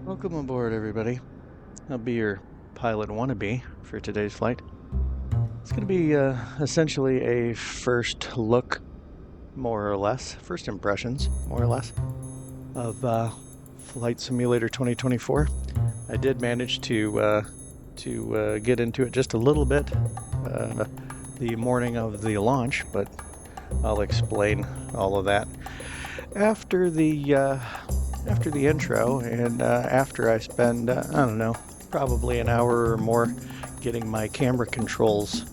Welcome aboard, everybody. I'll be your pilot wannabe for today's flight. It's going to be essentially a first look, more or less, first impressions, more or less, of Flight Simulator 2024. I did manage to get into it just a little bit the morning of the launch, but I'll explain all of that after the intro, and after I spend, I don't know, probably an hour or more getting my camera controls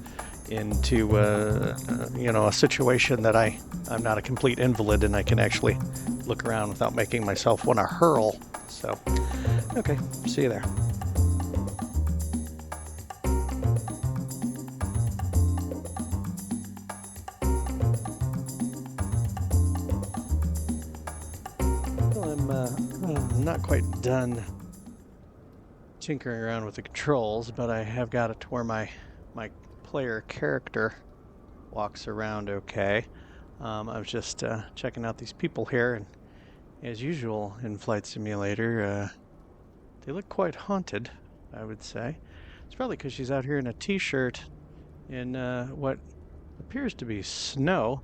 into, a situation that I'm not a complete invalid and I can actually look around without making myself want to hurl. So, okay, see you there. Well, I'm not quite done tinkering around with the controls, but I have got it to where my player character walks around okay. I was just checking out these people here, and as usual in Flight Simulator, they look quite haunted, I would say. It's probably because she's out here in a t-shirt in what appears to be snow.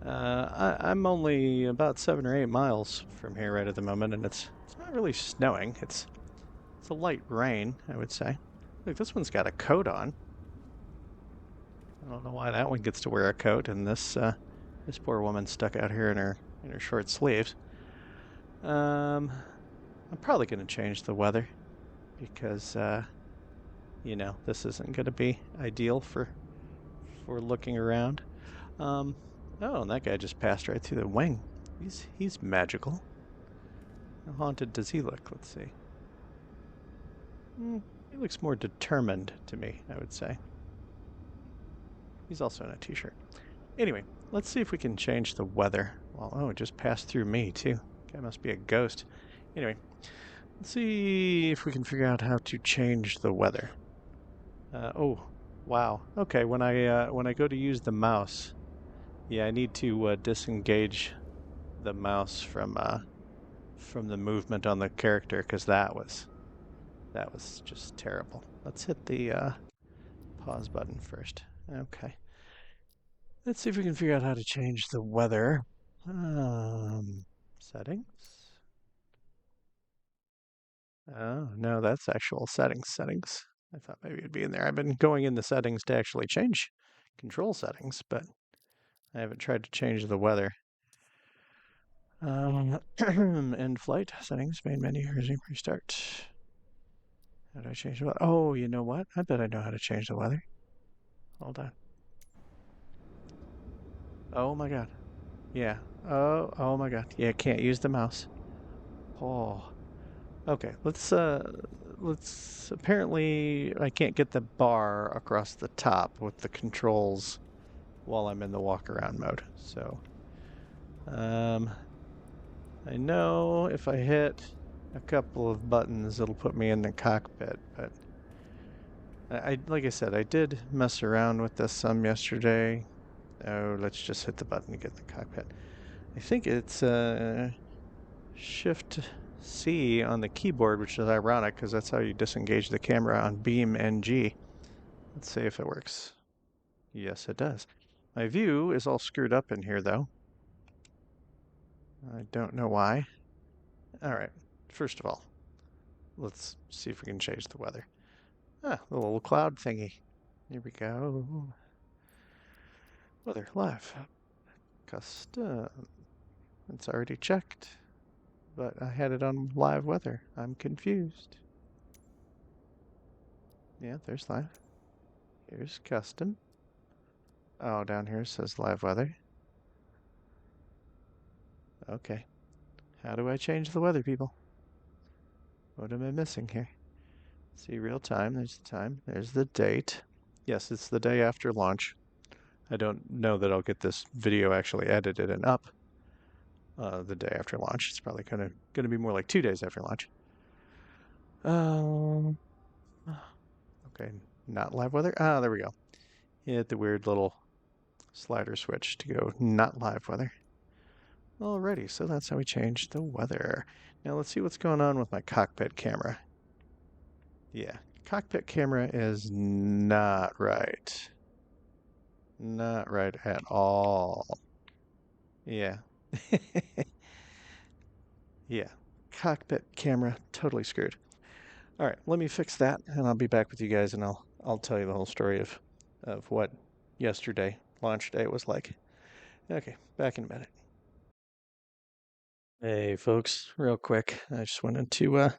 I'm only about 7 or 8 miles from here right at the moment, and it's not really snowing. It's a light rain, I would say. Look, this one's got a coat on. I don't know why that one gets to wear a coat, and this poor woman stuck out here in her short sleeves. I'm probably going to change the weather because this isn't going to be ideal for looking around. Oh, and that guy just passed right through the wing. He's magical. How haunted does he look? Let's see. He looks more determined to me, I would say. He's also in a t-shirt. Anyway, let's see if we can change the weather. Well, oh, it just passed through me, too. Guy must be a ghost. Anyway, let's see if we can figure out how to change the weather. Oh, wow. Okay, when I go to use the mouse, yeah, I need to disengage the mouse from the movement on the character, because that was just terrible. Let's hit the pause button first. Okay. Let's see if we can figure out how to change the weather. Settings. Oh, no, that's actual settings. I thought maybe it'd be in there. I've been going in the settings to actually change control settings, but I haven't tried to change the weather. End flight settings, main menu, resume, restart. How do I change the weather? Oh, you know what? I bet I know how to change the weather. Hold on. Oh my god. Yeah. Oh my god. Yeah, can't use the mouse. Oh. Okay, let's apparently I can't get the bar across the top with the controls while I'm in the walk around mode. So I know if I hit a couple of buttons it'll put me in the cockpit, but I like I said, I did mess around with this some yesterday. Oh, let's just hit the button to get in the cockpit. I think it's Shift C on the keyboard, which is ironic because that's how you disengage the camera on Beam NG. Let's see if it works. Yes, it does. My view is all screwed up in here, though. I don't know why. All right, first of all, let's see if we can change the weather. Ah, the little cloud thingy. Here we go. Weather live. Custom. It's already checked, but I had it on live weather. I'm confused. Yeah, there's live. Here's custom. Oh, down here it says live weather. Okay. How do I change the weather, people? What am I missing here? See real time. There's the time. There's the date. Yes, it's the day after launch. I don't know that I'll get this video actually edited and up the day after launch. It's probably gonna be more like 2 days after launch. Okay, not live weather. Ah, there we go. Hit the weird little slider switch to go not live weather. Alrighty, so that's how we changed the weather. Now let's see what's going on with my cockpit camera. Yeah, cockpit camera is not right. Not right at all. Yeah. Yeah. Cockpit camera totally screwed. All right, let me fix that and I'll be back with you guys and I'll tell you the whole story of what yesterday, launch day, was like. Okay, back in a minute. Hey folks, real quick. I just wanted to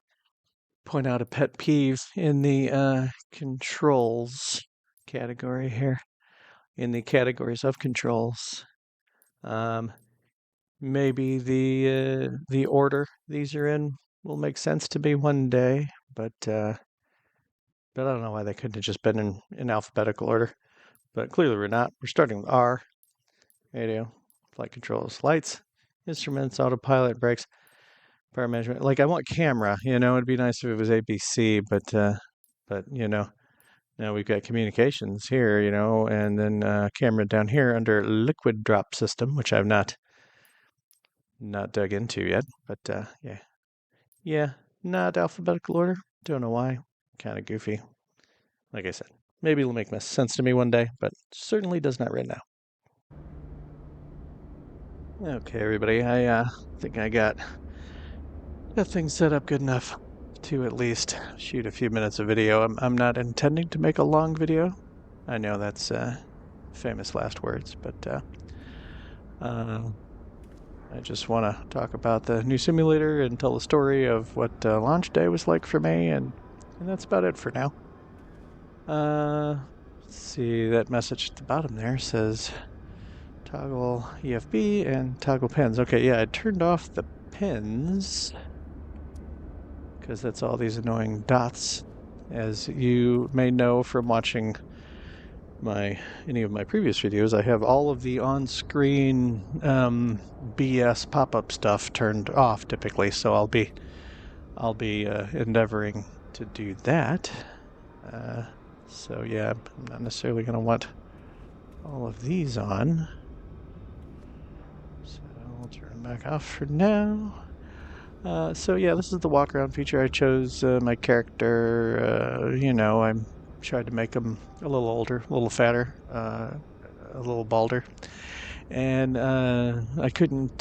point out a pet peeve in the controls category here. In the categories of controls. Um, maybe the order these are in will make sense to me one day, but I don't know why they couldn't have just been in alphabetical order. But clearly we're not. We're starting with R, radio, flight controls, lights, instruments, autopilot, brakes, power management. Like I want camera, it'd be nice if it was ABC, but now we've got communications here, and then camera down here under liquid drop system, which I've not dug into yet, but yeah. Yeah, not alphabetical order. Don't know why. Kind of goofy. Like I said, maybe it'll make sense to me one day, but certainly does not right now. Okay, everybody, I think I got things set up good enough to at least shoot a few minutes of video. I'm not intending to make a long video. I know that's famous last words, but I just want to talk about the new simulator and tell the story of what launch day was like for me, and that's about it for now. Let's see, that message at the bottom there says toggle EFB and toggle pins. Okay, yeah, I turned off the pins because that's all these annoying dots. As you may know from watching any of my previous videos, I have all of the on-screen BS pop-up stuff turned off typically, so I'll be endeavoring to do that. So yeah, I'm not necessarily going to want all of these on. So I'll turn them back off for now. So yeah, this is the walk around feature. I chose my character, I tried to make him a little older, a little fatter, a little balder. And I couldn't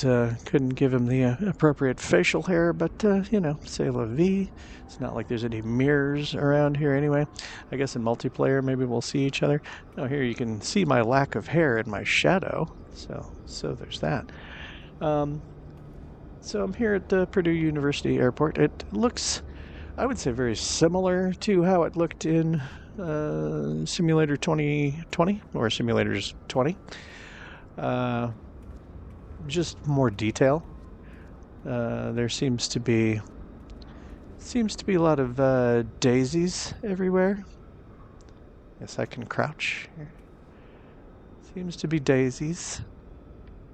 give him the appropriate facial hair, but c'est la vie. It's not like there's any mirrors around here anyway. I guess in multiplayer maybe we'll see each other. Oh, here you can see my lack of hair in my shadow. So there's that. So I'm here at the Purdue University Airport. It looks, I would say, very similar to how it looked in Simulator 2020 or Simulators 20. Just more detail. There seems to be a lot of daisies everywhere. Yes, I can crouch here. Seems to be daisies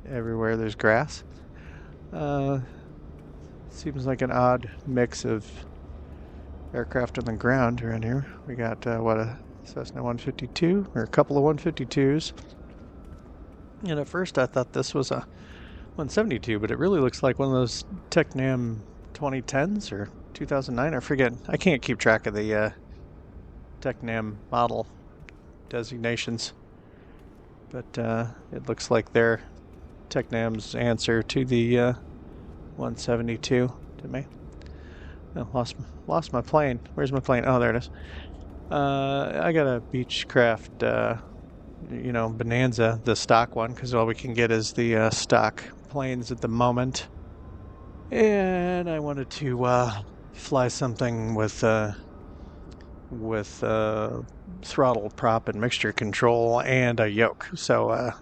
everywhere. There's grass. Seems like an odd mix of aircraft on the ground around here. We got a Cessna 152 or a couple of 152s. And at first I thought this was a 172, but it really looks like one of those Tecnam 2010s or 2009. I forget. I can't keep track of the Tecnam model designations, but it looks like they're Tecnam's answer to the 172 to me. Oh, lost my plane. Where's my plane? Oh, there it is. I got a Beechcraft Bonanza, the stock one, because all we can get is the stock planes at the moment. And I wanted to fly something with throttle prop and mixture control and a yoke. So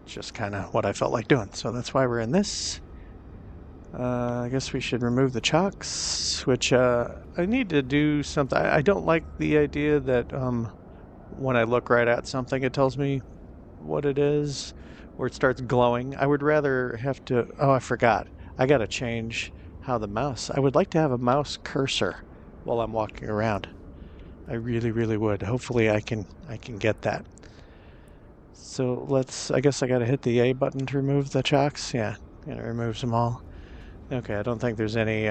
just kind of what I felt like doing. So that's why we're in this. I guess we should remove the chocks, which I need to do something. I don't like the idea that when I look right at something, it tells me what it is, or it starts glowing. I would rather have to, oh, I forgot. I gotta change how the mouse, I would like to have a mouse cursor while I'm walking around. I really, really would. Hopefully I can get that. So I guess I gotta hit the A button to remove the chocks. Yeah, And it removes them all. Okay, I don't think there's any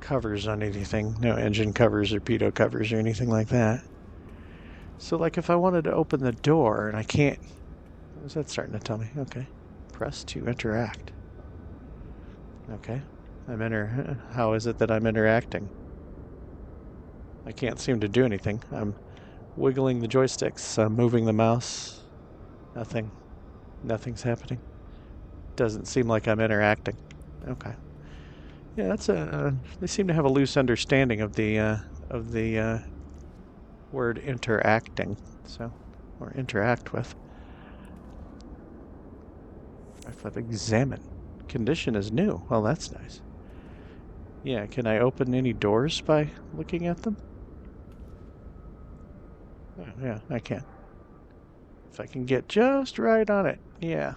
covers on anything. No engine covers or pitot covers or anything like that. So like if I wanted to open the door and I can't, what is that starting to tell me? Okay. Press to interact. Okay. How is it that I'm interacting? I can't seem to do anything. I'm wiggling the joysticks. I'm moving the mouse. Nothing. Nothing's happening. Doesn't seem like I'm interacting. Okay. Yeah, that's a. They seem to have a loose understanding of the word interacting. So, or interact with. I've examined. Condition is new. Well, that's nice. Yeah, can I open any doors by looking at them? Oh, yeah, I can. If I can get just right on it. Yeah.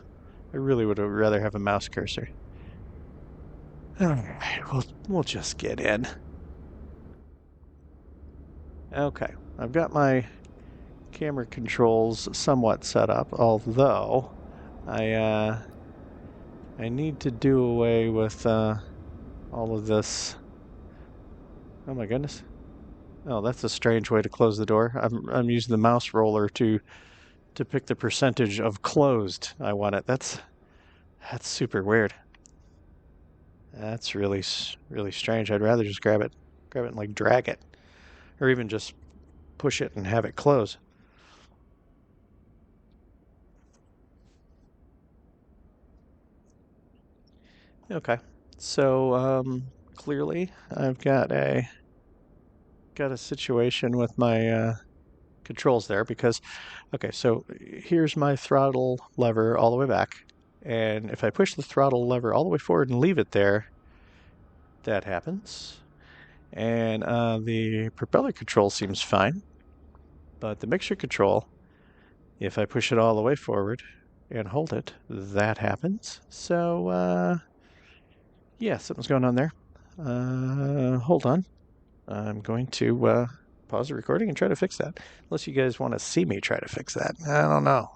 I really would rather have a mouse cursor. Alright, we'll just get in. Okay, I've got my camera controls somewhat set up, although I need to do away with all of this. Oh my goodness. Oh, that's a strange way to close the door. I'm using the mouse roller to pick the percentage of closed I want it. That's super weird. That's really strange. I'd rather just grab it and like drag it, or even just push it and have it close. Okay, so clearly I've got a situation with my controls there because okay, so here's my throttle lever all the way back, and if I push the throttle lever all the way forward and leave it there, that happens. And the propeller control seems fine, but the mixture control, if I push it all the way forward and hold it, that happens. So yeah, something's going on there. Hold on. I'm going to pause the recording and try to fix that. Unless you guys want to see me try to fix that. I don't know.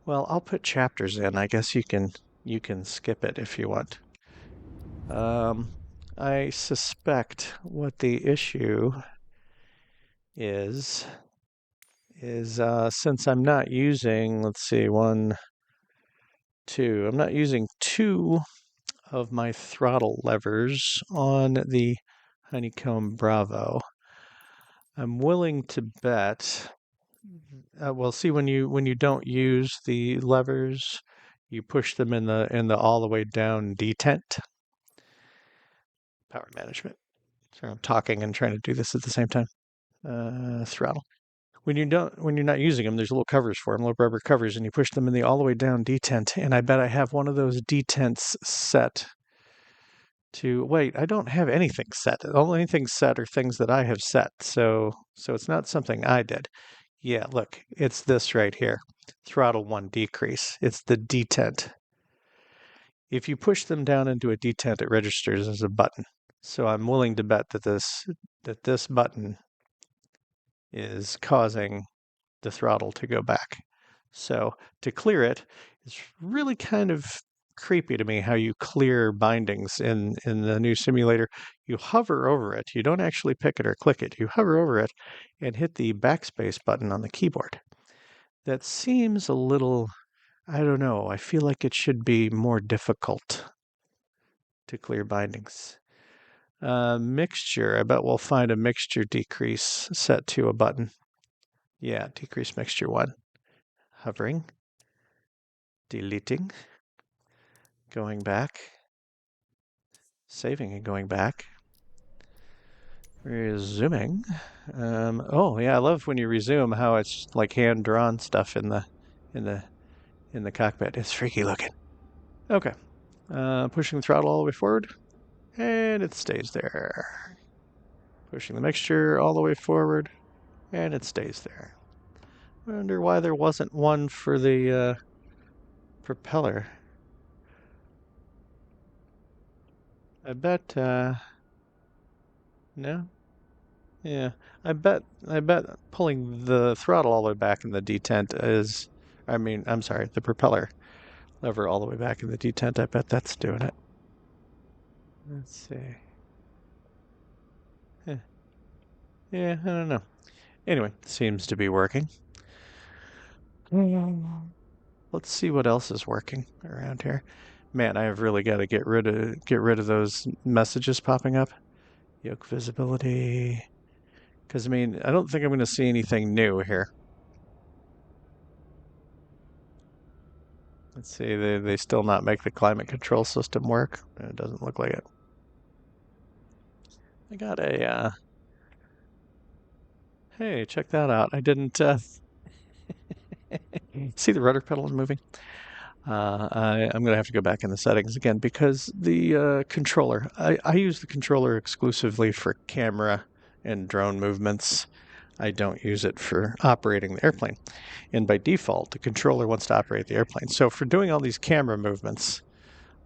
Well, I'll put chapters in. I guess you can skip it if you want. I suspect what the issue is since I'm not using, let's see, I'm not using two of my throttle levers on the Honeycomb Bravo. I'm willing to bet. Well, see, when you don't use the levers, you push them in the all the way down detent. Power management. So I'm talking and trying to do this at the same time. Throttle. When you're not using them, there's little covers for them, little rubber covers, and you push them in the all the way down detent. And I bet I have one of those detents set to wait. I don't have anything set. The only things set are things that I have set. So it's not something I did. Yeah, look, it's this right here. Throttle 1 decrease. It's the detent. If you push them down into a detent, it registers as a button. So I'm willing to bet that this button is causing the throttle to go back. So to clear it, it's really kind of creepy to me how you clear bindings in the new simulator. You hover over it. You don't actually pick it or click it. You hover over it and hit the backspace button on the keyboard. That seems a little, I don't know. I feel like it should be more difficult to clear bindings. Mixture. I bet we'll find a mixture decrease set to a button. Yeah, decrease mixture 1. Hovering. Deleting. Going back. Saving and going back. Resuming. Oh yeah, I love when you resume how it's like hand drawn stuff in the cockpit. It's freaky looking. Okay. Pushing the throttle all the way forward, and it stays there. Pushing the mixture all the way forward, and it stays there. I wonder why there wasn't one for the propeller. I bet no. Yeah, I bet pulling the throttle all the way back in the detent is I'm sorry, the propeller lever all the way back in the detent. I bet that's doing it. Let's see. Yeah, I don't know. Anyway, seems to be working. Let's see what else is working around here. Man, I have really got to get rid of those messages popping up. Yoke visibility. Because I mean, I don't think I'm going to see anything new here. Let's see, they still not make the climate control system work. It doesn't look like it. I got a hey, check that out. I didn't see the rudder pedals moving. I'm going to have to go back in the settings again because the controller, I use the controller exclusively for camera and drone movements. I don't use it for operating the airplane. And by default, the controller wants to operate the airplane. So for doing all these camera movements,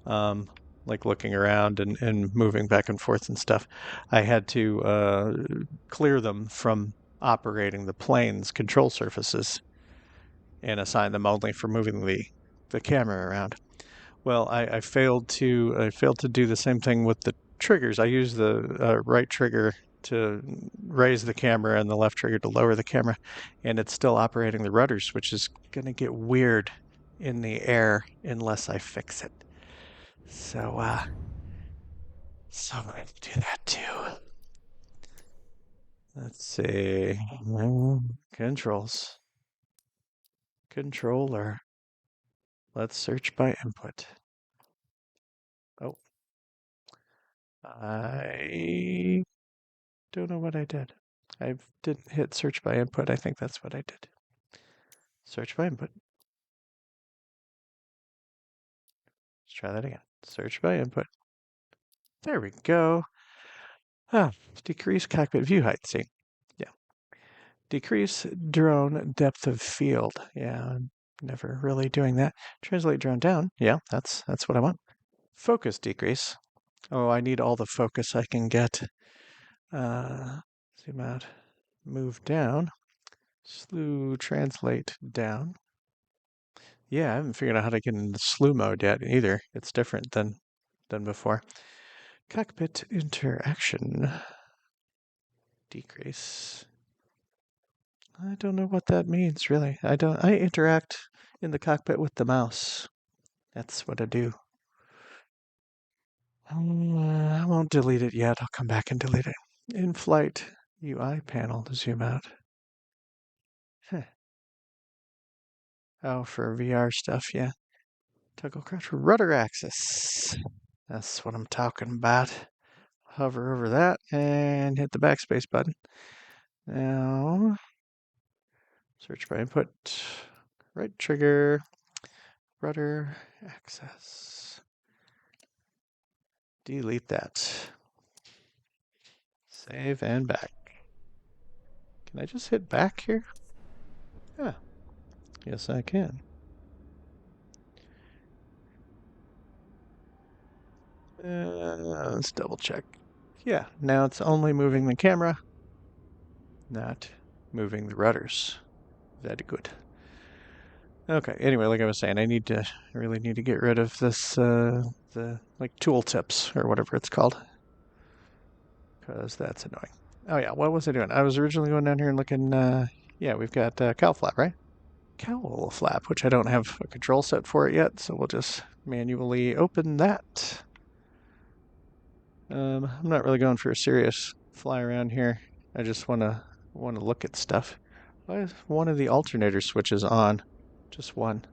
like looking around and moving back and forth and stuff, I had to clear them from operating the plane's control surfaces and assign them only for moving the camera around. Well, I failed to do the same thing with the triggers. I used the right trigger to raise the camera and the left trigger to lower the camera, and it's still operating the rudders, which is going to get weird in the air unless I fix it. So, so I'm going to do that too. Let's see. Controls. Controller. Let's search by input. Oh, I don't know what I did. I didn't hit search by input. I think that's what I did. Search by input. Let's try that again. Search by input. There we go. Ah, decrease cockpit view height. See? Yeah. Decrease drone depth of field. Yeah, I'm never really doing that. Translate drone down. Yeah, that's what I want. Focus decrease. Oh, I need all the focus I can get. Zoom out. Move down. Slew translate down. Yeah, I haven't figured out how to get into slew mode yet either. It's different than before. Cockpit interaction. Decrease. I don't know what that means really. I interact in the cockpit with the mouse. That's what I do. I won't delete it yet. I'll come back and delete it. In-flight UI panel to zoom out. Huh. Oh, for VR stuff, yeah. Toggle crouch rudder axis. That's what I'm talking about. Hover over that and hit the backspace button. Now, search by input, right trigger, rudder axis. Delete that. Save and back. Can I just hit back here? Yeah. Yes, I can. Let's double check. Yeah, now it's only moving the camera, not moving the rudders. Very good. Okay, anyway, like I was saying, I really need to get rid of this, the, like, tooltips, or whatever it's called. Because that's annoying. Oh yeah, what was I doing? I was originally going down here and looking, yeah, we've got cowl flap, right? Cowl flap, which I don't have a control set for it yet, so we'll just manually open that. I'm not really going for a serious fly around here. I just want to look at stuff. Why is one of the alternator switches on? Just one.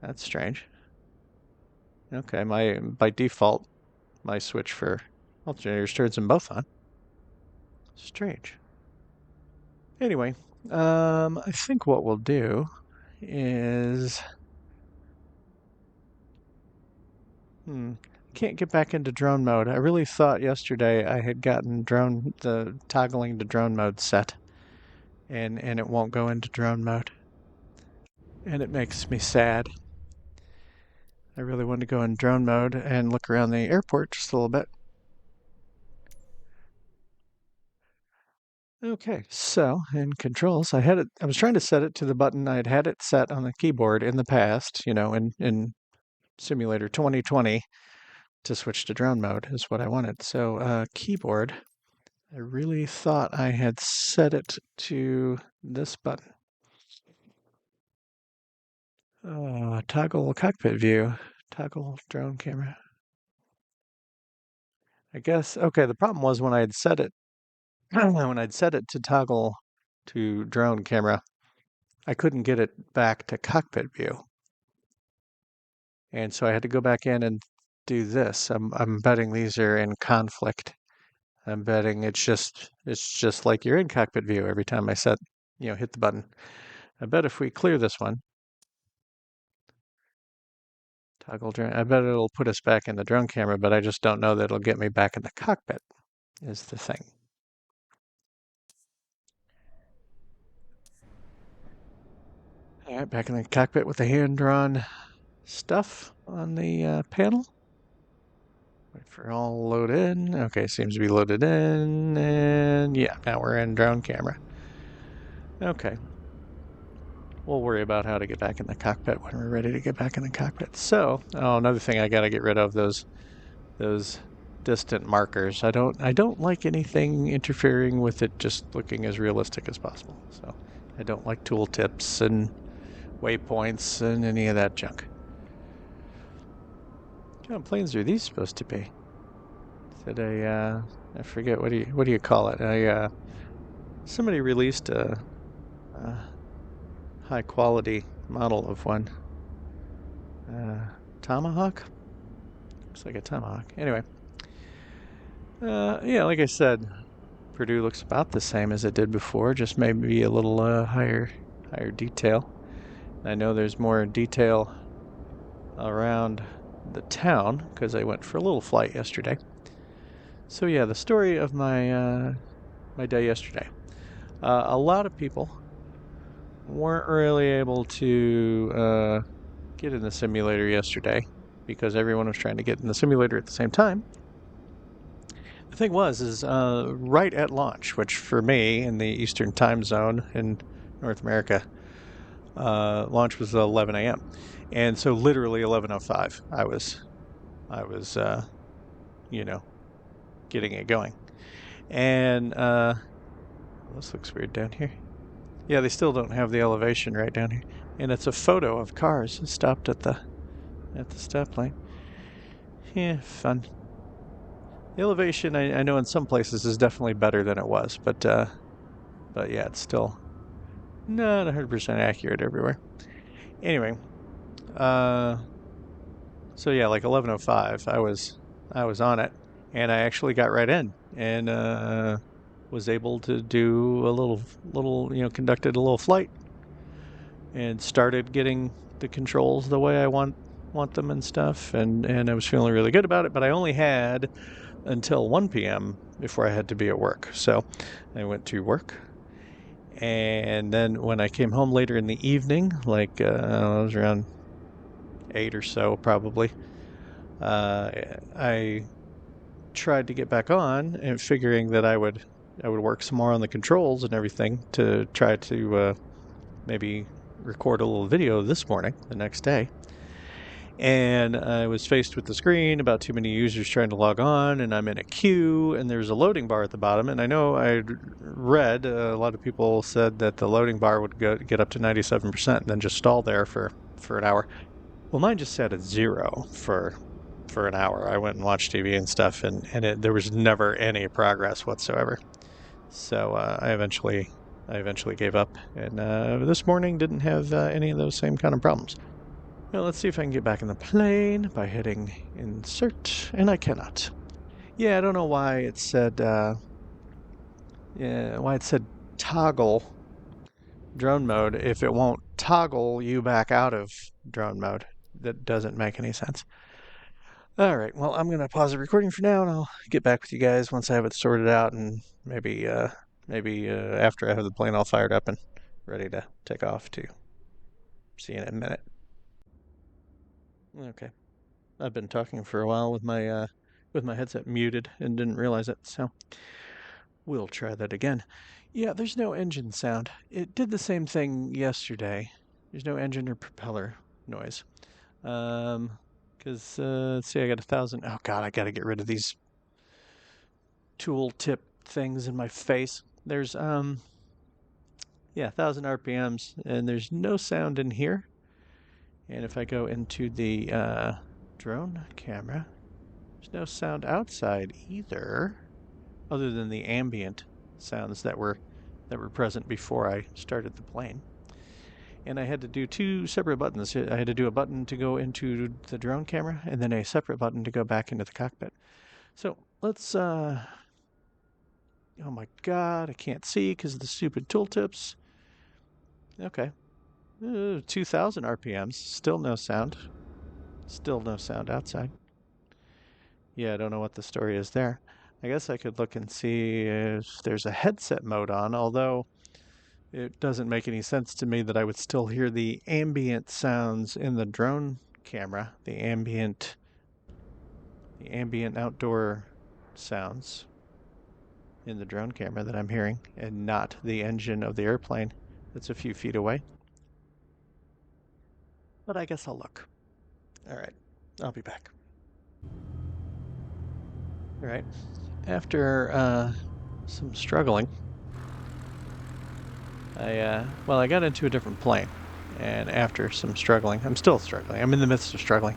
That's strange. Okay, by default, my switch for alternators turns them both on. Strange. Anyway, I think what we'll do is, can't get back into drone mode. I really thought yesterday I had gotten the toggling to drone mode set, and it won't go into drone mode, and it makes me sad. I really want to go in drone mode and look around the airport just a little bit. Okay, so in controls, I was trying to set it to the button I'd had it set on the keyboard in the past, in Simulator 2020 to switch to drone mode is what I wanted. So keyboard, I really thought I had set it to this button. Toggle cockpit view, toggle drone camera. I guess, okay, the problem was when I had set it, when I'd set it to toggle to drone camera, I couldn't get it back to cockpit view. And so I had to go back in and do this. I'm betting these are in conflict. I'm betting it's just like you're in cockpit view every time I hit the button. I bet if we clear this one, toggle drone, I bet it'll put us back in the drone camera, but I just don't know that it'll get me back in the cockpit is the thing. All right, back in the cockpit with the hand-drawn stuff on the panel. Wait for all load in. Okay, seems to be loaded in. And yeah, now we're in drone camera. Okay. We'll worry about how to get back in the cockpit when we're ready to get back in the cockpit. So, another thing I got to get rid of those distant markers. I don't like anything interfering with it just looking as realistic as possible. So, I don't like tooltips and waypoints and any of that junk. What kind of planes are these supposed to be? Is it I forget, what do you call it? Somebody released a high quality model of one. Tomahawk? Looks like a Tomahawk. Anyway, yeah, like I said, Purdue looks about the same as it did before, just maybe a little higher detail. I know there's more detail around the town because I went for a little flight yesterday. So yeah, the story of my my day yesterday. A lot of people weren't really able to get in the simulator yesterday because everyone was trying to get in the simulator at the same time. The thing is right at launch, which for me in the Eastern time zone in North America, launch was 11 a.m. And so literally 11:05, I was, getting it going. And this looks weird down here. Yeah, they still don't have the elevation right down here, and it's a photo of cars stopped at the stoplight. Yeah, fun. The elevation, I know in some places is definitely better than it was, but yeah, it's still not 100% accurate everywhere. Anyway, so yeah, like 11:05, I was on it, and I actually got right in and was able to do a conducted a little flight and started getting the controls the way I want them and stuff, and I was feeling really good about it. But I only had until 1 p.m. before I had to be at work, so I went to work. And then when I came home later in the evening, like I don't know, it was around 8 or so probably, I tried to get back on and figuring that I would work some more on the controls and everything to try to maybe record a little video this morning, the next day. And I was faced with the screen about too many users trying to log on, and I'm in a queue, and there's a loading bar at the bottom. And I know I read a lot of people said that the loading bar would get up to 97% and then just stall there for an hour. Well, mine just sat at 0 for an hour. I went and watched TV and stuff, and there was never any progress whatsoever. So I eventually gave up, and this morning didn't have any of those same kind of problems. Well, let's see if I can get back in the plane by hitting insert, and I cannot. Yeah, I don't know why it said toggle drone mode if it won't toggle you back out of drone mode. That doesn't make any sense. All right, well, I'm gonna pause the recording for now, and I'll get back with you guys once I have it sorted out, and maybe after I have the plane all fired up and ready to take off to see you in a minute. Okay. I've been talking for a while with my headset muted and didn't realize it. So, We'll try that again. Yeah, there's no engine sound. It did the same thing yesterday. There's no engine or propeller noise. Because let's see, I got 1,000. Oh God, I got to get rid of these tool tip things in my face. There's yeah, 1,000 RPMs, and there's no sound in here. And if I go into the drone camera, there's no sound outside either, other than the ambient sounds that were present before I started the plane. And I had to do two separate buttons. I had to do a button to go into the drone camera, and then a separate button to go back into the cockpit. So let's. Oh my God, I can't see because of the stupid tooltips. Okay, 2,000 RPMs. Still no sound. Still no sound outside. Yeah, I don't know what the story is there. I guess I could look and see if there's a headset mode on, although it doesn't make any sense to me that I would still hear the ambient sounds in the drone camera, the ambient outdoor sounds in the drone camera that I'm hearing, and not the engine of the airplane that's a few feet away. But I guess I'll look. All right, I'll be back. All right, after some struggling, I got into a different plane, and after some struggling, I'm still struggling. I'm in the midst of struggling.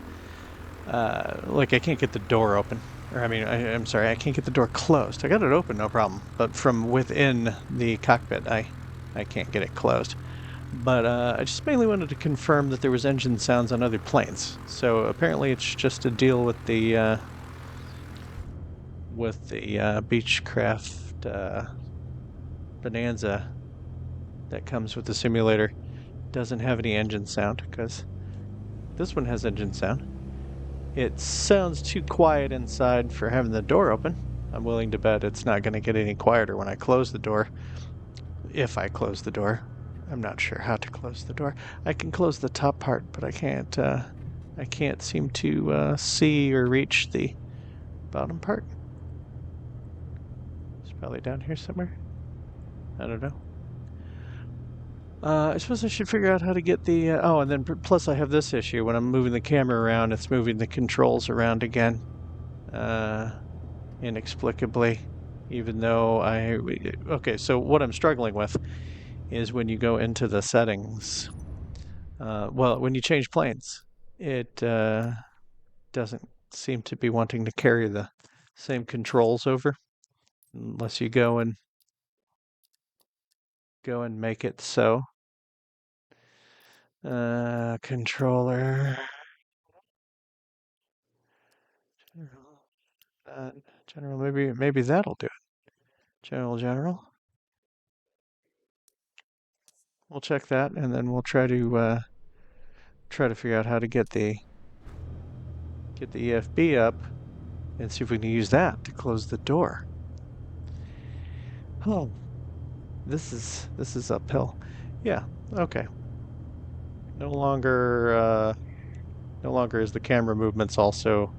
Like I can't get the door open, or I'm sorry, I can't get the door closed. I got it open, no problem, but from within the cockpit, I can't get it closed. But I just mainly wanted to confirm that there was engine sounds on other planes. So apparently, it's just a deal with the Beechcraft Bonanza that comes with the simulator. Doesn't have any engine sound, because this one has engine sound. It sounds too quiet inside for having the door open. I'm willing to bet it's not going to get any quieter when I close the door. If I close the door. I'm not sure how to close the door. I can close the top part, but I can't seem to see or reach the bottom part. It's probably down here somewhere. I don't know. I suppose I should figure out how to get the... oh, and then plus I have this issue. When I'm moving the camera around, it's moving the controls around again. Inexplicably. Even though okay, so what I'm struggling with is when you go into the settings. Well, when you change planes, it doesn't seem to be wanting to carry the same controls over unless you go and make it so. Controller. General, maybe that'll do it. General. We'll check that, and then we'll try to figure out how to get the EFB up and see if we can use that to close the door. Oh, this is uphill. Yeah. Okay. No longer is the camera movements also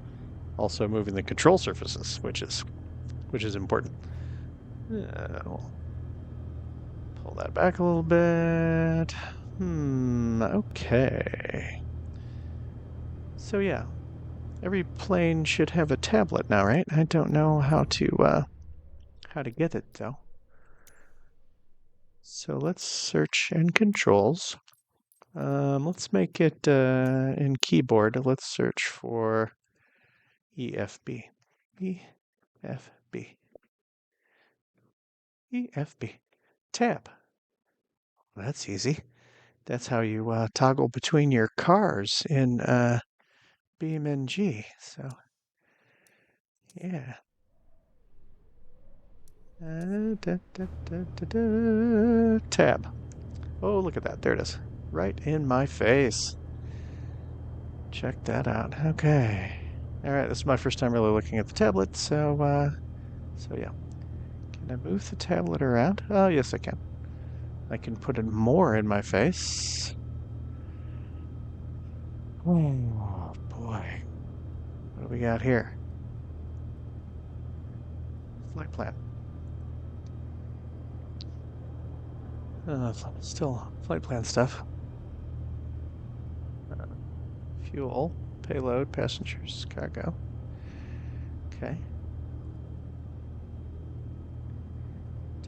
moving the control surfaces, which is important. We'll pull that back a little bit. Okay. So yeah, every plane should have a tablet now, right? I don't know how to get it though. So let's search in controls. Let's make it in keyboard. Let's search for EFB. EFB. EFB. Tab. That's easy. That's how you toggle between your cars in BeamNG. So, yeah. Tab. Oh, look at that. There it is. Right in my face. Check that out. Okay. All right, this is my first time really looking at the tablet, so yeah. Can I move the tablet around? Oh, yes, I can. I can put it more in my face. Oh, boy. What do we got here? Flight plan. Still flight plan stuff. Fuel, payload, passengers, cargo. Okay.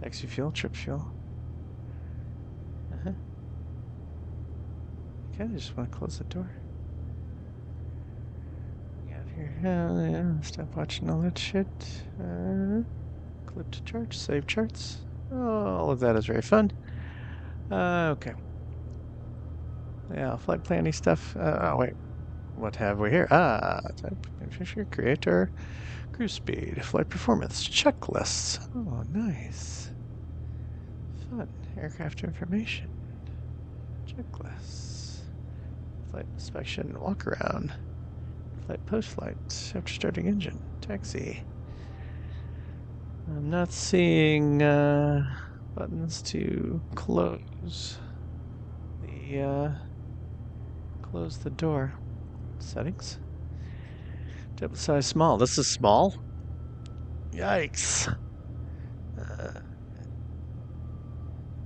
Taxi fuel, trip fuel. Okay, I just want to close the door. Here. Yeah, stop watching all that shit. Clip to charts, save charts. All of that is very fun. Okay. Yeah, flight planning stuff. Oh, wait. What have we here? Type, beneficiary, creator, cruise speed, flight performance, checklists. Oh, nice. Fun. Aircraft information. Checklists. Flight inspection, walk around. Flight post-flight, after starting engine, taxi. I'm not seeing buttons to close the door. Settings. Table size small. This is small. Yikes.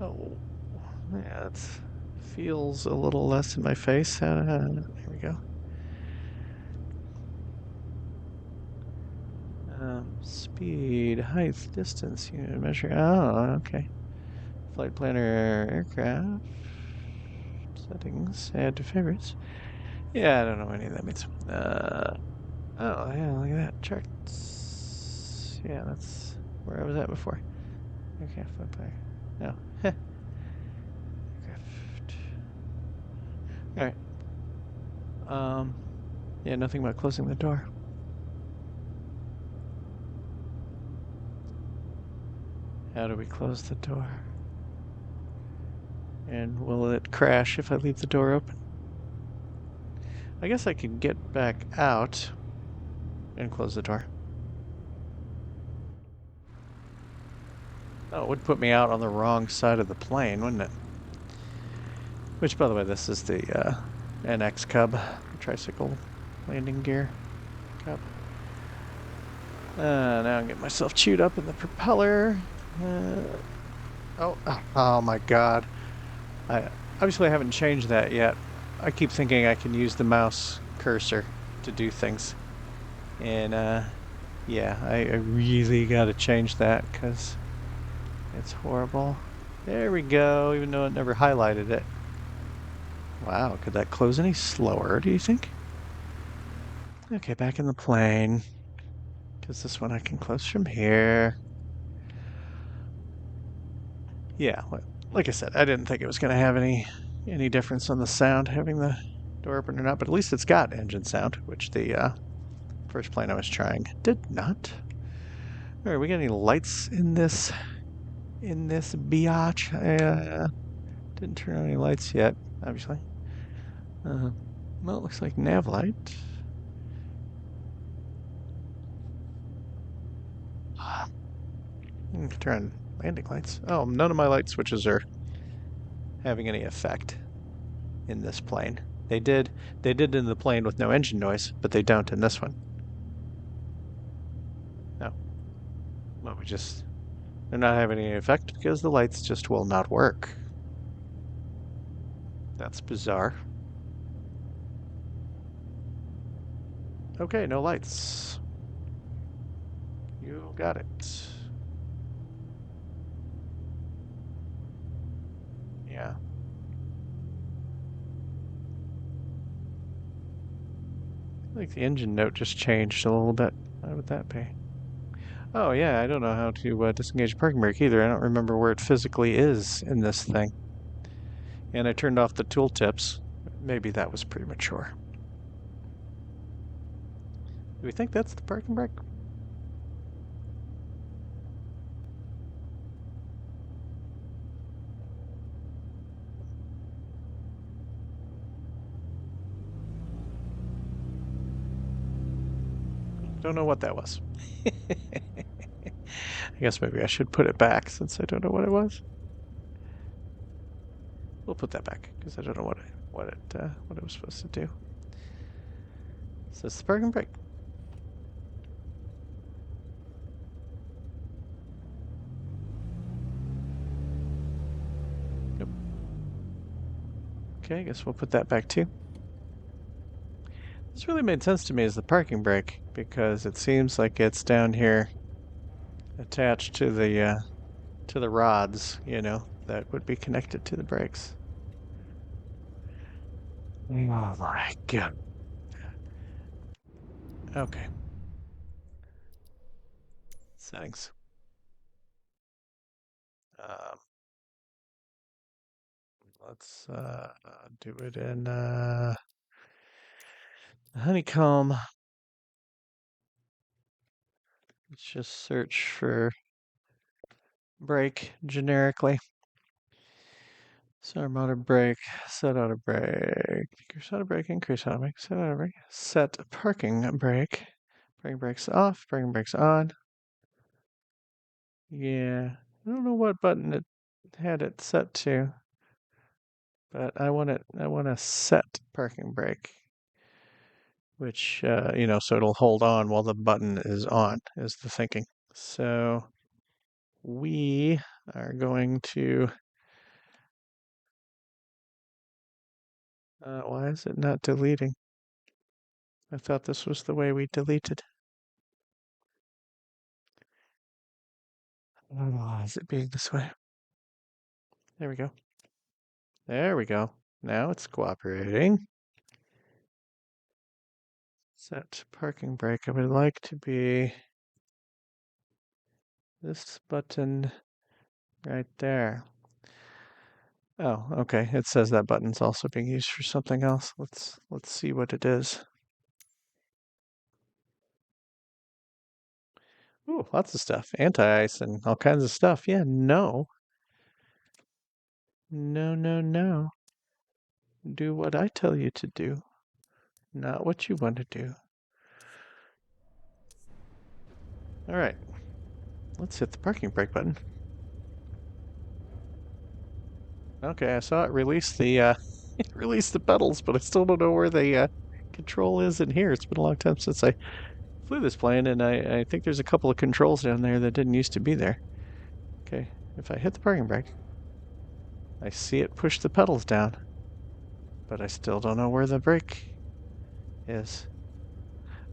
Oh, yeah, it feels a little less in my face. There we go. Speed, height, distance, unit measure. Oh, okay. Flight planner, aircraft. Settings, add to favorites. Yeah, I don't know what any of that means. Oh, yeah, look at that. Charts. Yeah, that's where I was at before. Okay, flight planner. No. Aircraft. Alright. Yeah, nothing about closing the door. How do we close the door? And will it crash if I leave the door open? I guess I could get back out and close the door. Oh, it would put me out on the wrong side of the plane, wouldn't it? Which, by the way, this is the NX Cub, the tricycle landing gear Cub. Now I'm getting myself chewed up in the propeller. Oh my god. I obviously haven't changed that yet. I keep thinking I can use the mouse cursor to do things. And yeah, I really gotta change that because it's horrible. There we go, even though it never highlighted it. Wow, could that close any slower, do you think? Okay, back in the plane. Because this one I can close from here. Yeah, like I said, I didn't think it was going to have any difference on the sound having the door open or not, but at least it's got engine sound, which the first plane I was trying did not. All right, we got any lights in this biatch? Didn't turn on any lights yet, obviously. Well, it looks like nav light. Turn on landing lights. Oh, none of my light switches are having any effect in this plane. They did in the plane with no engine noise, but they don't in this one. No. Well, they're not having any effect because the lights just will not work. That's bizarre. Okay, no lights. You got it. Yeah. I think the engine note just changed a little bit. Why would that be? Oh yeah, I don't know how to disengage parking brake either. I don't remember where it physically is in this thing. And I turned off the tooltips. Maybe that was premature. Do we think that's the parking brake? Don't know what that was. I guess maybe I should put it back since I don't know what it was. We'll put that back because I don't know what it was supposed to do. So it's the parking brake. Okay, I guess we'll put that back too. This really made sense to me as the parking brake, because it seems like it's down here attached to the rods, you know, that would be connected to the brakes. Oh my god. Okay. Settings. Um, let's do it in honeycomb. Let's just search for brake generically. Set motor brake, set auto brake, decrease auto brake, increase auto brake, set auto brake, set parking brake, parking brakes off, parking brakes on. Yeah, I don't know what button it had it set to, but I want a set parking brake, which, you know, so it'll hold on while the button is on, is the thinking. So we are going to, why is it not deleting? I thought this was the way we deleted. Oh, is it being this way? There we go. There we go. Now it's cooperating. Set parking brake. I would like to be this button right there. Oh, okay. It says that button's also being used for something else. Let's see what it is. Ooh, lots of stuff. Anti-ice and all kinds of stuff. Yeah, no. No, no, no. Do what I tell you to do, not what you want to do. All right. Let's hit the parking brake button. Okay, I saw it release the release the pedals, but I still don't know where the control is in here. It's been a long time since I flew this plane, and I think there's a couple of controls down there that didn't used to be there. Okay, if I hit the parking brake, I see it push the pedals down, but I still don't know where the brake is.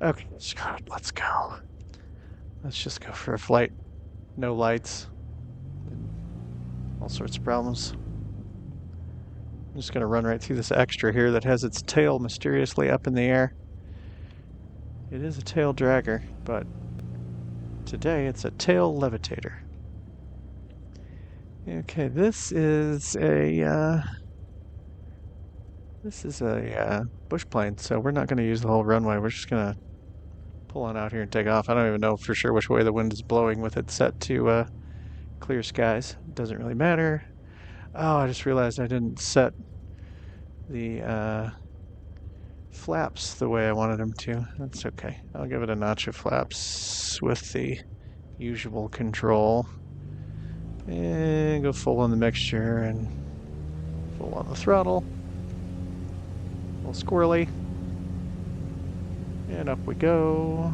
Okay, screw it, let's go. Let's just go for a flight. No lights. All sorts of problems. I'm just going to run right through this extra here that has its tail mysteriously up in the air. It is a tail dragger, but today it's a tail levitator. Okay, this is a bush plane, so we're not going to use the whole runway. We're just going to pull on out here and take off. I don't even know for sure which way the wind is blowing with it set to clear skies. It doesn't really matter. Oh, I just realized I didn't set the flaps the way I wanted them to. That's okay. I'll give it a notch of flaps with the usual control. And go full on the mixture and full on the throttle. A little squirrely. And up we go.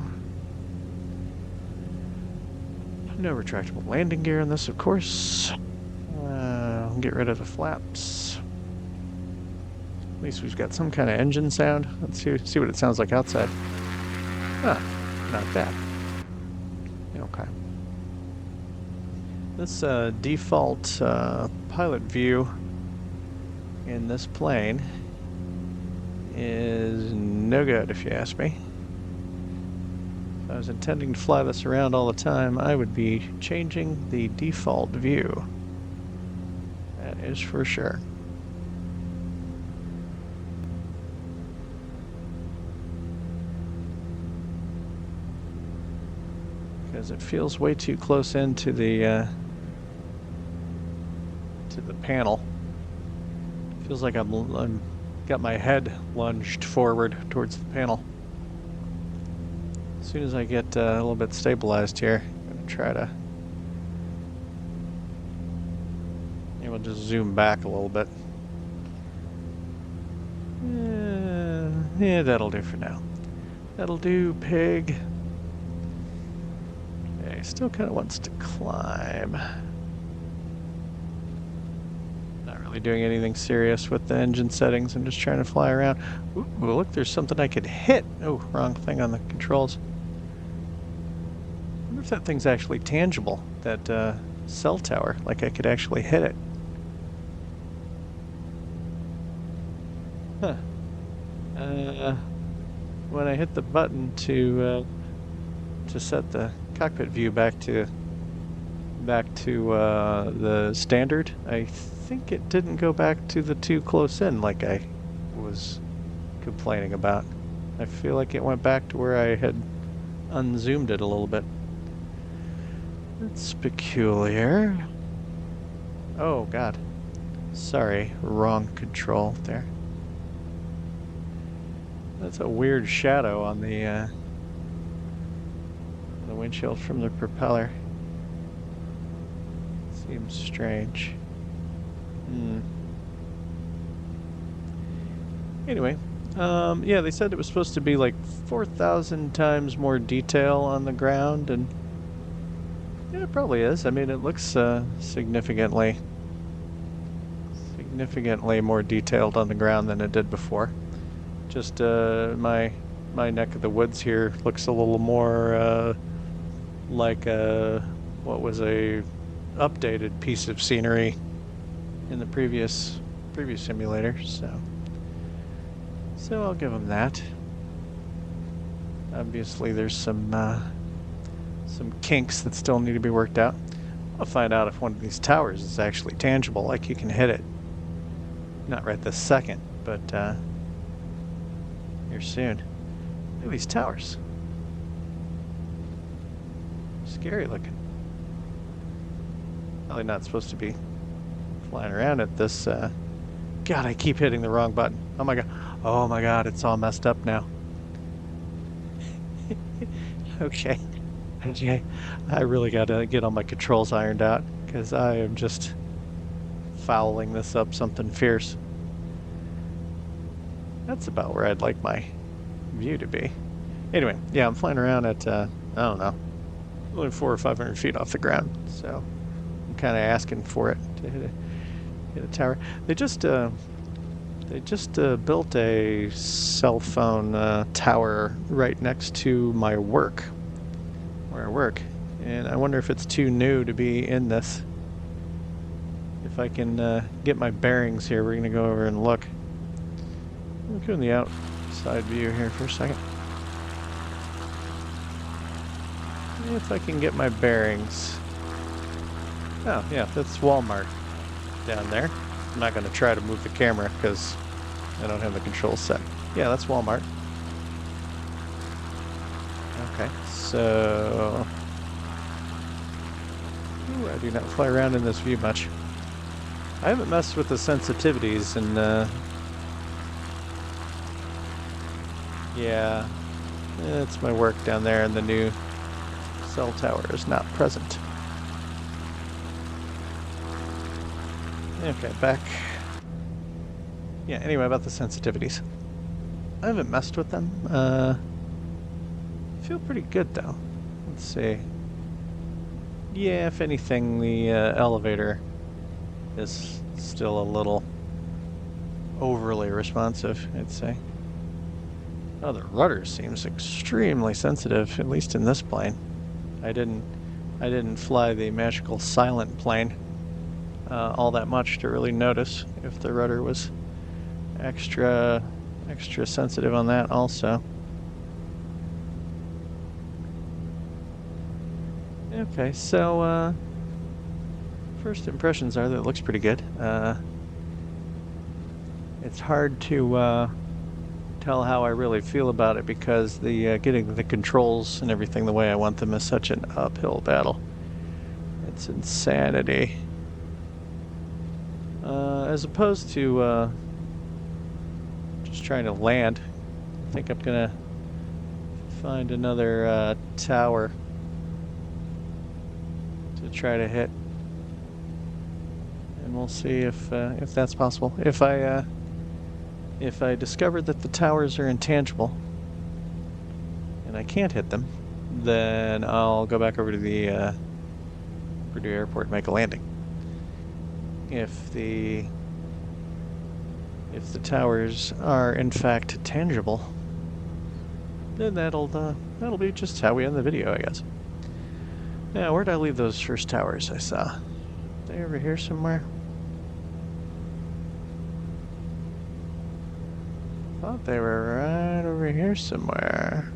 No retractable landing gear in this, of course. Get rid of the flaps. At least we've got some kind of engine sound. Let's see what it sounds like outside. Ah, not bad. Okay. This default pilot view in this plane is no good, if you ask me. If I was intending to fly this around all the time, I would be changing the default view. That is for sure. Because it feels way too close into the panel. Feels like I'm got my head lunged forward towards the panel. As soon as I get a little bit stabilized here, I'm gonna try to. Maybe we'll just zoom back a little bit. Yeah, that'll do for now. That'll do, pig. Okay, still kind of wants to climb. Not really really doing anything serious with the engine settings. I'm just trying to fly around. Ooh, look, there's something I could hit. Oh, wrong thing on the controls. I wonder if that thing's actually tangible, that cell tower, like I could actually hit it. Huh. When I hit the button to set the cockpit view back to the standard, I think it didn't go back to the too close in like I was complaining about. I feel like it went back to where I had unzoomed it a little bit. That's peculiar. Oh God. Sorry, wrong control there. That's a weird shadow on the windshield from the propeller. Seems strange. Anyway, yeah, they said it was supposed to be like 4,000 times more detail on the ground, and yeah, it probably is. I mean, it looks significantly more detailed on the ground than it did before. Just my neck of the woods here looks a little more like what was a updated piece of scenery in the previous simulator, so I'll give them that. Obviously there's some kinks that still need to be worked out. I'll find out if one of these towers is actually tangible, like you can hit it. Not right this second, but here soon. Look at these towers. Scary looking. Probably not supposed to be flying around at this. God, I keep hitting the wrong button. Oh my God. Oh my God, it's all messed up now. Okay. I really gotta get all my controls ironed out, because I am just fouling this up something fierce. That's about where I'd like my view to be. Anyway, yeah, I'm flying around at, I don't know, only 400 or 500 feet off the ground, so I'm kind of asking for it to hit a tower. They just built a cell phone tower right next to my work, where I work, and I wonder if it's too new to be in this. If I can get my bearings here, we're gonna go over and look. We'll go in the outside view here for a second. If I can get my bearings. Oh yeah, that's Walmart down there. I'm not gonna try to move the camera because I don't have the controls set. Yeah, that's Walmart. Okay, so ooh, I do not fly around in this view much. I haven't messed with the sensitivities, and yeah, it's my work down there, and the new cell tower is not present. Okay, back. Yeah, anyway, about the sensitivities. I haven't messed with them. Feel pretty good though. Let's see. Yeah, if anything, the elevator is still a little overly responsive, I'd say. Oh, the rudder seems extremely sensitive, at least in this plane. I didn't fly the magical silent plane all that much to really notice if the rudder was extra sensitive on that also. Okay, so first impressions are that it looks pretty good. It's hard to tell how I really feel about it because the getting the controls and everything the way I want them is such an uphill battle. It's insanity. As opposed to just trying to land. I think I'm gonna find another tower to try to hit, and we'll see if that's possible. If I discover that the towers are intangible and I can't hit them, then I'll go back over to the Purdue airport and make a landing. If the if the towers are in fact tangible, then that'll be just how we end the video, I guess. Now, where'd I leave those first towers I saw? Are they over here somewhere? Thought they were right over here somewhere.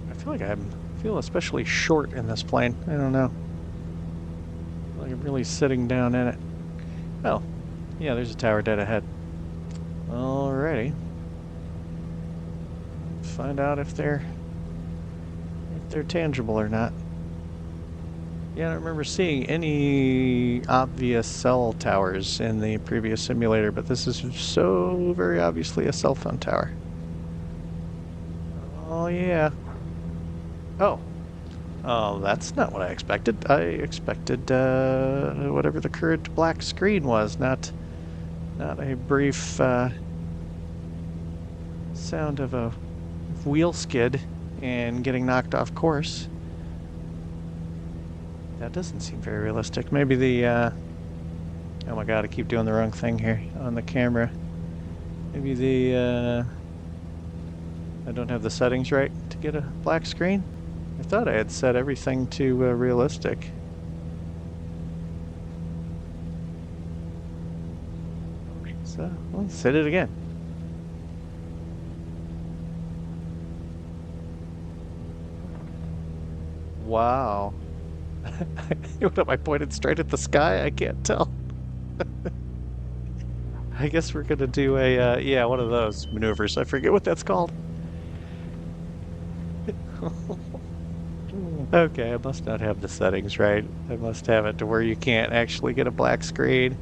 I feel like I feel especially short in this plane. I don't know. Like I'm really sitting down in it. Oh, yeah, there's a tower dead ahead. Alrighty. Find out if they're tangible or not. Yeah, I don't remember seeing any obvious cell towers in the previous simulator, but this is so very obviously a cell phone tower. Oh yeah. Oh. Oh, that's not what I expected. I expected whatever the current black screen was, not a brief sound of a wheel skid and getting knocked off course. That doesn't seem very realistic. Maybe the oh my god, I keep doing the wrong thing here on the camera. Maybe the I don't have the settings right to get a black screen. I thought I had set everything to realistic. So let's set it again. Wow. What am I pointed straight at the sky? I can't tell. I guess we're gonna do a yeah, one of those maneuvers. I forget what that's called. Okay, I must not have the settings right. I must have it to where you can't actually get a black screen.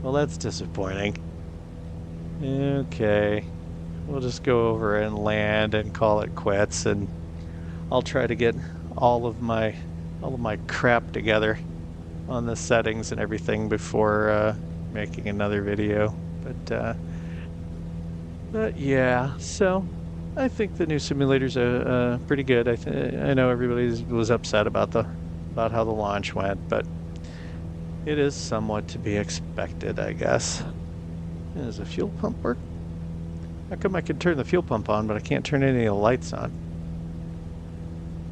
Well, that's disappointing. Okay, we'll just go over and land and call it quits, and I'll try to get all of my crap together on the settings and everything before making another video. But yeah, so I think the new simulator's pretty good. I know everybody was upset about how the launch went, but it is somewhat to be expected, I guess. Does the fuel pump work? How come I can turn the fuel pump on, but I can't turn any of the lights on?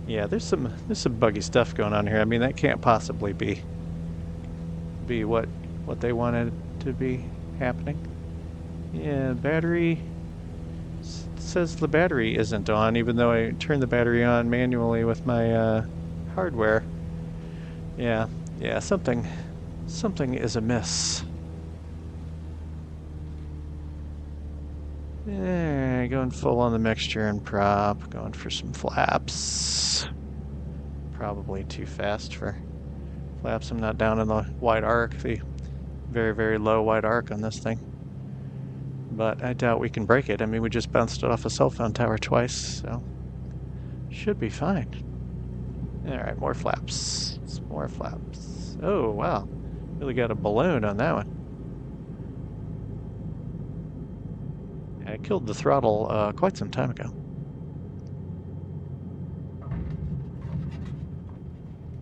Yeah, there's some buggy stuff going on here. I mean, that can't possibly be what they wanted to be happening. Yeah, battery says the battery isn't on, even though I turned the battery on manually with my hardware. Yeah, something is amiss. Yeah, going full on the mixture and prop, going for some flaps. Probably too fast for flaps. I'm not down in the wide arc, the very, very low wide arc on this thing. But I doubt we can break it. I mean, we just bounced it off a cell phone tower twice, so should be fine. Alright, more flaps. More flaps. Oh, wow. Really got a balloon on that one. I killed the throttle quite some time ago.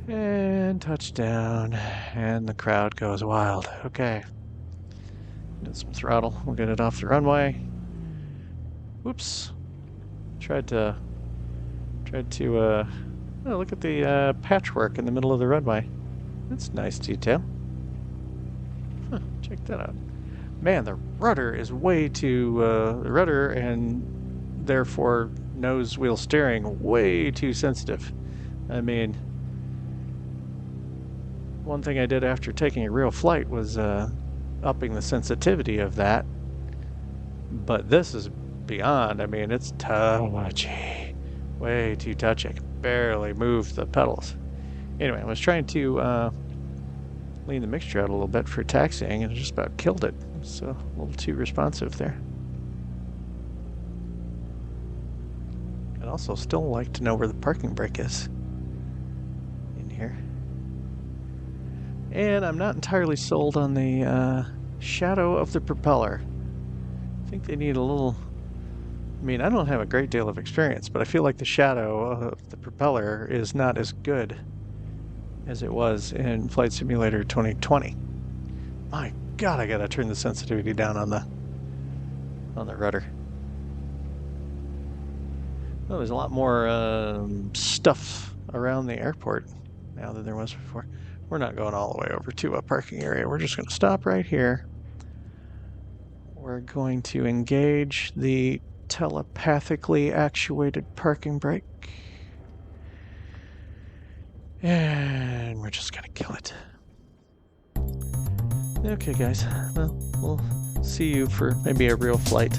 And touchdown. And the crowd goes wild. Okay. Get some throttle. We'll get it off the runway. Whoops. Tried to oh, look at the patchwork in the middle of the runway. That's nice detail. Huh, check that out. Man, the rudder is way too, the rudder and therefore nose wheel steering way too sensitive. I mean, one thing I did after taking a real flight was upping the sensitivity of that. But this is beyond. I mean, it's touchy. Way too touchy. I can barely move the pedals. Anyway, I was trying to lean the mixture out a little bit for taxiing and I just about killed it. So a little too responsive there. I'd also still like to know where the parking brake is in here. And I'm not entirely sold on the shadow of the propeller. I think they need a little... I mean, I don't have a great deal of experience, but I feel like the shadow of the propeller is not as good as it was in Flight Simulator 2020. My God, I gotta turn the sensitivity down on the rudder. Well, there's a lot more stuff around the airport now than there was before. We're not going all the way over to a parking area. We're just going to stop right here. We're going to engage the telepathically actuated parking brake. And we're just going to kill it. Okay, guys. Well, we'll see you for maybe a real flight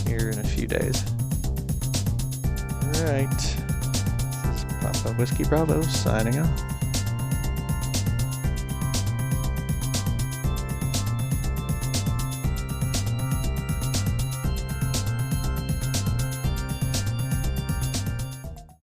here in a few days. All right. This is Papa Whiskey Bravo signing off.